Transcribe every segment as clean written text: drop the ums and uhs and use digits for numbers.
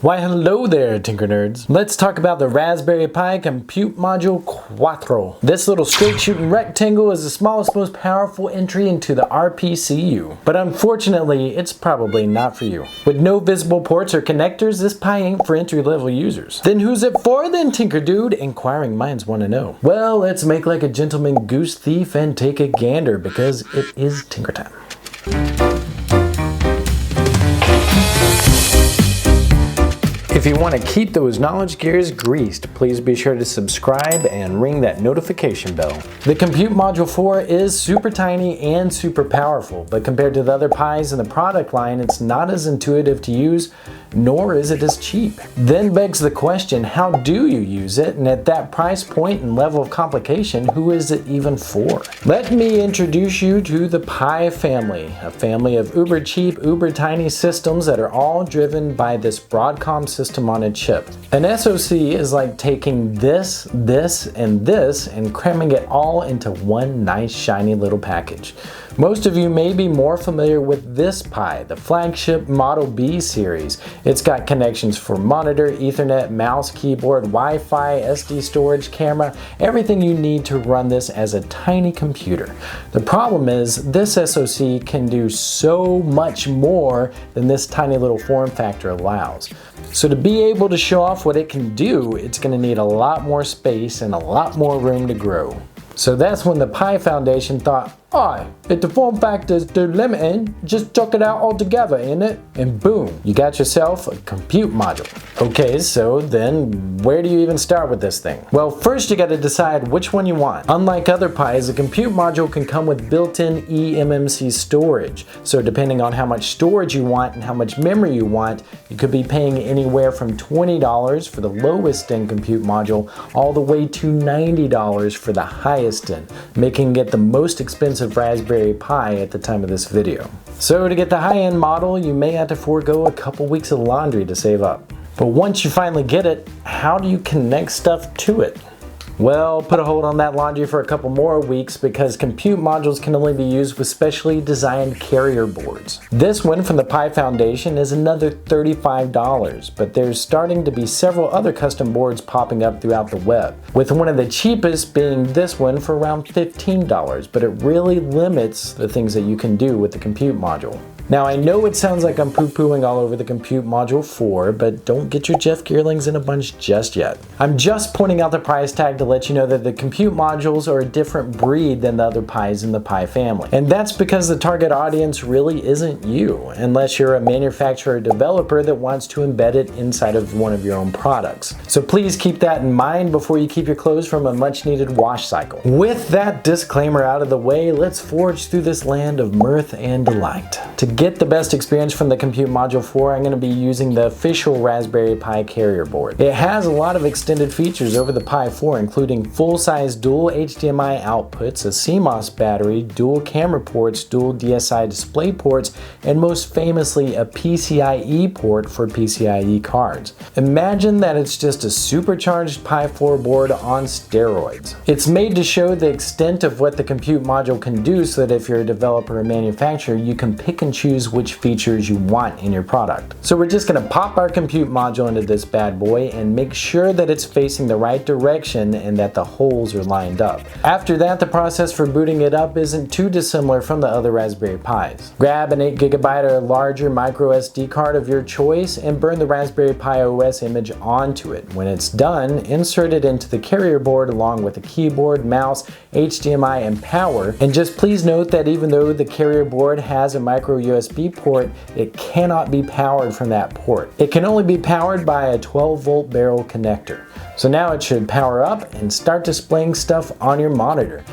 Why hello there, Tinker Nerds. Let's talk about the Raspberry Pi Compute Module Quattro. This little straight shooting rectangle is the smallest, most powerful entry into the RPCU. But unfortunately, it's probably not for you. With no visible ports or connectors, this Pi ain't for entry level users. Then who's it for then, Tinker Dude? Inquiring minds want to know. Well, let's make like a gentleman goose thief and take a gander because it is Tinker time. If you want to keep those knowledge gears greased, please be sure to subscribe and ring that notification bell. The Compute Module 4 is super tiny and super powerful, but compared to the other Pis in the product line, it's not as intuitive to use, nor is it as cheap. Then begs the question, how do you use it? And at that price point and level of complication, who is it even for? Let me introduce you to the Pi family, a family of uber cheap, uber tiny systems that are all driven by this Broadcom system on a chip. An SoC is like taking this, and cramming it all into one nice shiny little package. Most of you may be more familiar with this Pi, the flagship Model B series. It's got connections for monitor, Ethernet, mouse, keyboard, Wi-Fi, SD storage, camera, everything you need to run this as a tiny computer. The problem is this SoC can do so much more than this tiny little form factor allows. So to be able to show off what it can do, it's going to need a lot more space and a lot more room to grow. So that's when the Pi Foundation thought, if the form factor is too limiting, just chuck it out altogether, innit? And boom, you got yourself a compute module. Okay, so then where do you even start with this thing? Well, first you got to decide which one you want. Unlike other Pis, a compute module can come with built-in eMMC storage. So depending on how much storage you want and how much memory you want, you could be paying anywhere from $20 for the lowest end compute module all the way to $90 for the highest end, making it the most expensive Raspberry Pi at the time of this video. So to get the high-end model, you may have to forego a couple weeks of laundry to save up. But once you finally get it, how do you connect stuff to it? Well, put a hold on that laundry for a couple more weeks because compute modules can only be used with specially designed carrier boards. This one from the Pi Foundation is another $35, but there's starting to be several other custom boards popping up throughout the web, with one of the cheapest being this one for around $15, but it really limits the things that you can do with the compute module. Now I know it sounds like I'm poo-pooing all over the Compute Module 4, but don't get your Jeff Gearlings in a bunch just yet. I'm just pointing out the price tag to let you know that the Compute Modules are a different breed than the other Pis in the Pi family. And that's because the target audience really isn't you, unless you're a manufacturer or developer that wants to embed it inside of one of your own products. So please keep that in mind before you keep your clothes from a much needed wash cycle. With that disclaimer out of the way, let's forge through this land of mirth and delight. To get the best experience from the Compute Module 4, I'm going to be using the official Raspberry Pi carrier board. It has a lot of extended features over the Pi 4, including full-size dual HDMI outputs, a CMOS battery, dual camera ports, dual DSi display ports, and most famously a PCIe port for PCIe cards. Imagine that it's just a supercharged Pi 4 board on steroids. It's made to show the extent of what the Compute Module can do so that if you're a developer or manufacturer, you can pick and choose which features you want in your product. So we're just going to pop our compute module into this bad boy and make sure that it's facing the right direction and that the holes are lined up. After that, the process for booting it up isn't too dissimilar from the other Raspberry Pis. Grab an 8GB or larger micro SD card of your choice and burn the Raspberry Pi OS image onto it. When it's done, insert it into the carrier board along with a keyboard, mouse, HDMI, and power. And just please note that even though the carrier board has a micro USB port, it cannot be powered from that port. It can only be powered by a 12-volt barrel connector. So now it should power up and start displaying stuff on your monitor.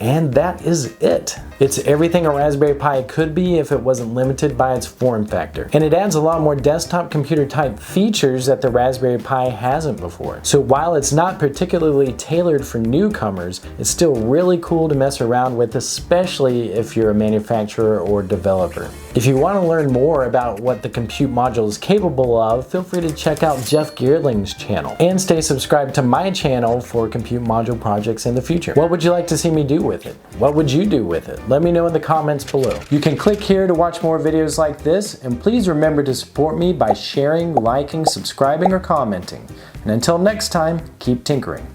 And that is it. It's everything a Raspberry Pi could be if it wasn't limited by its form factor. And it adds a lot more desktop computer type features that the Raspberry Pi hasn't before. So while it's not particularly tailored for newcomers, it's still really cool to mess around with, especially if you're a manufacturer or developer. If you want to learn more about what the Compute Module is capable of, feel free to check out Jeff Gearling's channel and stay subscribed to my channel for Compute Module projects in the future. What would you like to see me do with it? What would you do with it? Let me know in the comments below. You can click here to watch more videos like this, and please remember to support me by sharing, liking, subscribing, or commenting. And until next time, keep tinkering.